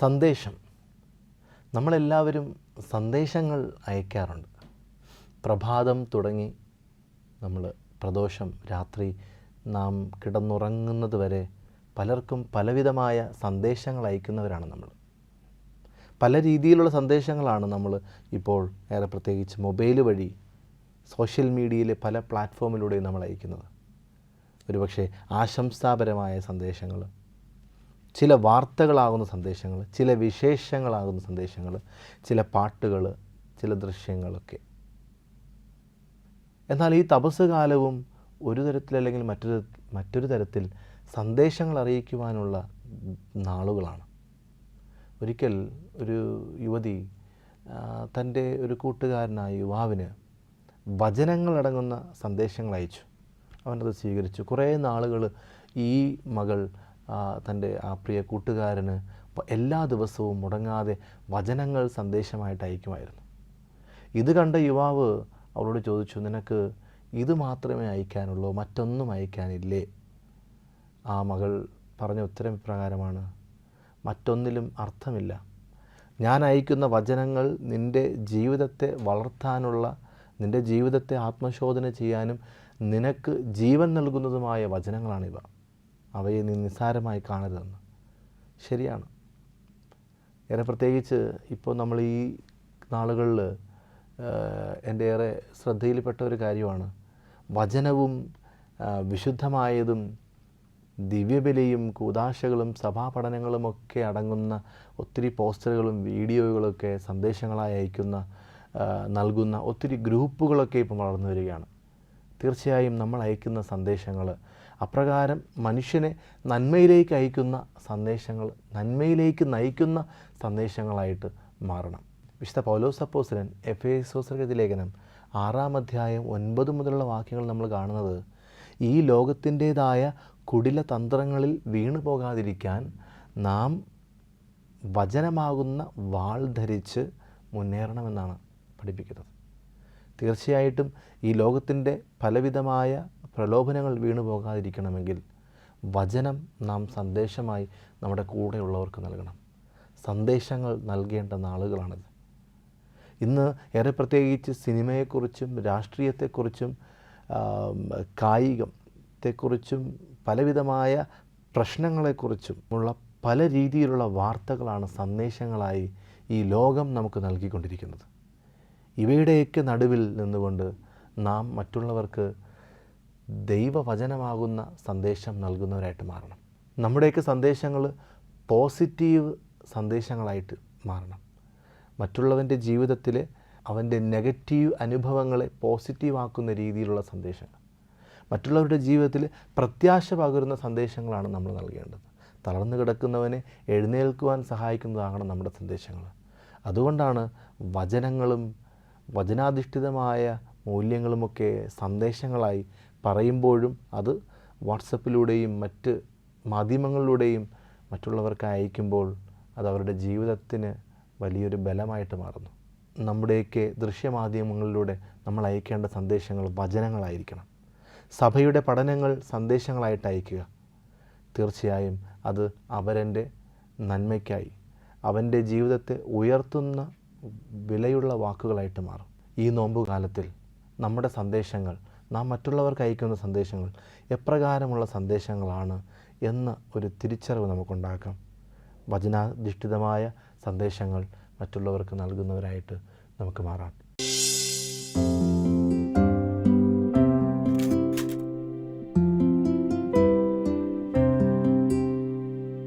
സന്ദേശം. നമ്മളെല്ലാവരും സന്ദേശങ്ങൾ അയക്കാറുണ്ട്. പ്രഭാതം തുടങ്ങി നമ്മൾ പ്രദോഷം രാത്രി നാം കിടന്നുറങ്ങുന്നത് വരെ പലർക്കും പലവിധമായ സന്ദേശങ്ങൾ അയക്കുന്നവരാണ് നമ്മൾ. പല രീതിയിലുള്ള സന്ദേശങ്ങളാണ് നമ്മൾ ഇപ്പോൾ ഏറെ പ്രത്യേകിച്ച് മൊബൈൽ വഴി സോഷ്യൽ മീഡിയയിലെ പല പ്ലാറ്റ്ഫോമിലൂടെയും നമ്മൾ അയക്കുന്നത്. ഒരുപക്ഷെ ആശംസാപരമായ സന്ദേശങ്ങൾ, ചില വാർത്തകളാകുന്ന സന്ദേശങ്ങൾ, ചില വിശേഷങ്ങളാകുന്ന സന്ദേശങ്ങൾ, ചില പാട്ടുകൾ, ചില ദൃശ്യങ്ങളൊക്കെ. എന്നാൽ ഈ തപസ് കാലവും ഒരു തരത്തിലല്ലെങ്കിൽ മറ്റൊരു തരത്തിൽ സന്ദേശങ്ങൾ അറിയിക്കുവാനുള്ള നാളുകളാണ്. ഒരിക്കൽ ഒരു യുവതി തൻ്റെ ഒരു കൂട്ടുകാരനായ യുവാവിന് വചനങ്ങളടങ്ങുന്ന സന്ദേശങ്ങൾ അയച്ചു. അവനത് സ്വീകരിച്ചു. കുറേ നാളുകൾ ഈ മകൾ തൻ്റെ ആ പ്രിയ കൂട്ടുകാരന് എല്ലാ ദിവസവും മുടങ്ങാതെ വചനങ്ങൾ സന്ദേശമായിട്ട് അയക്കുമായിരുന്നു. ഇത് കണ്ട യുവാവ് അവളോട് ചോദിച്ചു, നിനക്ക് ഇത് മാത്രമേ അയക്കാനുള്ളൂ, മറ്റൊന്നും അയക്കാനില്ലേ? ആ മകൾ പറഞ്ഞ ഉത്തരം ഇപ്രകാരമാണ്, മറ്റൊന്നിലും അർത്ഥമില്ല. ഞാൻ അയക്കുന്ന വചനങ്ങൾ നിൻ്റെ ജീവിതത്തെ വളർത്താനുള്ള, നിൻ്റെ ജീവിതത്തെ ആത്മശോധന ചെയ്യാനും നിനക്ക് ജീവൻ നൽകുന്നതുമായ വചനങ്ങളാണിവ. അവയെ നീ നിസ്സാരമായി കാണരുതെന്ന്. ശരിയാണ്. ഏറെ പ്രത്യേകിച്ച് ഇപ്പോൾ നമ്മൾ ഈ നാളുകളിൽ എൻ്റെ ഏറെ ശ്രദ്ധയിൽപ്പെട്ട ഒരു കാര്യമാണ്, വചനവും വിശുദ്ധമായതും ദിവ്യബലിയും കൂദാശകളും സഭാപഠനങ്ങളുമൊക്കെ അടങ്ങുന്ന ഒത്തിരി പോസ്റ്ററുകളും വീഡിയോകളൊക്കെ സന്ദേശങ്ങളായി നൽകുന്ന ഒത്തിരി ഗ്രൂപ്പുകളൊക്കെ ഇപ്പം വളർന്നു വരികയാണ്. തീർച്ചയായും നമ്മൾ അയക്കുന്ന സന്ദേശങ്ങൾ അപ്രകാരം മനുഷ്യനെ നന്മയിലേക്ക് അയക്കുന്ന സന്ദേശങ്ങൾ, നന്മയിലേക്ക് നയിക്കുന്ന സന്ദേശങ്ങളായിട്ട് മാറണം. വിശുദ്ധ പൗലോസ് അപ്പോസ്തലൻ എഫേസോസ്യർക്കെഴുതിയ ലേഖനം 6-ാം അധ്യായം 9 മുതലുള്ള വാക്യങ്ങൾ നമ്മൾ കാണുന്നത്, ഈ ലോകത്തിൻ്റേതായ കുടില തന്ത്രങ്ങളിൽ വീണു പോകാതിരിക്കാൻ നാം വചനമാകുന്ന വാൾ ധരിച്ച് മുന്നേറണമെന്നാണ് പഠിപ്പിക്കുന്നത്. തീർച്ചയായിട്ടും ഈ ലോകത്തിൻ്റെ പലവിധമായ പ്രലോഭനങ്ങൾ വീണു പോകാതിരിക്കണമെങ്കിൽ വചനം നാം സന്ദേശമായി നമ്മുടെ കൂടെയുള്ളവർക്ക് നൽകണം. സന്ദേശങ്ങൾ നൽകേണ്ട നാളുകളാണിത്. ഇന്ന് ഏറെ പ്രത്യേകിച്ച് സിനിമയെക്കുറിച്ചും രാഷ്ട്രീയത്തെക്കുറിച്ചും കായികത്തെക്കുറിച്ചും പലവിധമായ പ്രശ്നങ്ങളെക്കുറിച്ചും ഉള്ള പല രീതിയിലുള്ള വാർത്തകളാണ് സന്ദേശങ്ങളായി ഈ ലോകം നമുക്ക് നൽകിക്കൊണ്ടിരിക്കുന്നത്. ഇവയുടെയൊക്കെ നടുവിൽ നിന്നുകൊണ്ട് നാം മറ്റുള്ളവർക്ക് ദൈവവചനമാകുന്ന സന്ദേശം നൽകുന്നവരായിട്ട് മാറണം. നമ്മുടെയൊക്കെ സന്ദേശങ്ങൾ പോസിറ്റീവ് സന്ദേശങ്ങളായിട്ട് മാറണം. മറ്റുള്ളവൻ്റെ ജീവിതത്തിൽ അവൻ്റെ നെഗറ്റീവ് അനുഭവങ്ങളെ പോസിറ്റീവാക്കുന്ന രീതിയിലുള്ള സന്ദേശങ്ങൾ, മറ്റുള്ളവരുടെ ജീവിതത്തിൽ പ്രത്യാശ പകരുന്ന സന്ദേശങ്ങളാണ് നമ്മൾ നൽകേണ്ടത്. തളർന്നു കിടക്കുന്നവനെ എഴുന്നേൽക്കുവാൻ സഹായിക്കുന്നതാകണം നമ്മുടെ സന്ദേശങ്ങൾ. അതുകൊണ്ടാണ് വചനങ്ങളും വചനാധിഷ്ഠിതമായ മൂല്യങ്ങളുമൊക്കെ സന്ദേശങ്ങളായി പറയുമ്പോഴും അത് വാട്സപ്പിലൂടെയും മറ്റ് മാധ്യമങ്ങളിലൂടെയും മറ്റുള്ളവർക്ക് അയക്കുമ്പോൾ അത് അവരുടെ ജീവിതത്തിന് വലിയൊരു ബലമായിട്ട് മാറുന്നു. നമ്മുടെയൊക്കെ ദൃശ്യമാധ്യമങ്ങളിലൂടെ നമ്മൾ അയക്കേണ്ട സന്ദേശങ്ങൾ വചനങ്ങളായിരിക്കണം. സഭയുടെ പഠനങ്ങൾ സന്ദേശങ്ങളായിട്ട് അയക്കുക. തീർച്ചയായും അത് അവൻ്റെ നന്മയ്ക്കായി, അവൻ്റെ ജീവിതത്തെ ഉയർത്തുന്ന വിലയുള്ള വാക്കുകളായിട്ട് മാറും. ഈ നോമ്പുകാലത്തിൽ നമ്മുടെ സന്ദേശങ്ങൾ, നാം മറ്റുള്ളവർക്ക് അയക്കുന്ന സന്ദേശങ്ങൾ എപ്രകാരമുള്ള സന്ദേശങ്ങളാണ് എന്ന ഒരു തിരിച്ചറിവ് നമുക്കുണ്ടാക്കാം. വചനാധിഷ്ഠിതമായ സന്ദേശങ്ങൾ മറ്റുള്ളവർക്ക് നൽകുന്നവരായിട്ട് നമുക്ക് മാറാം.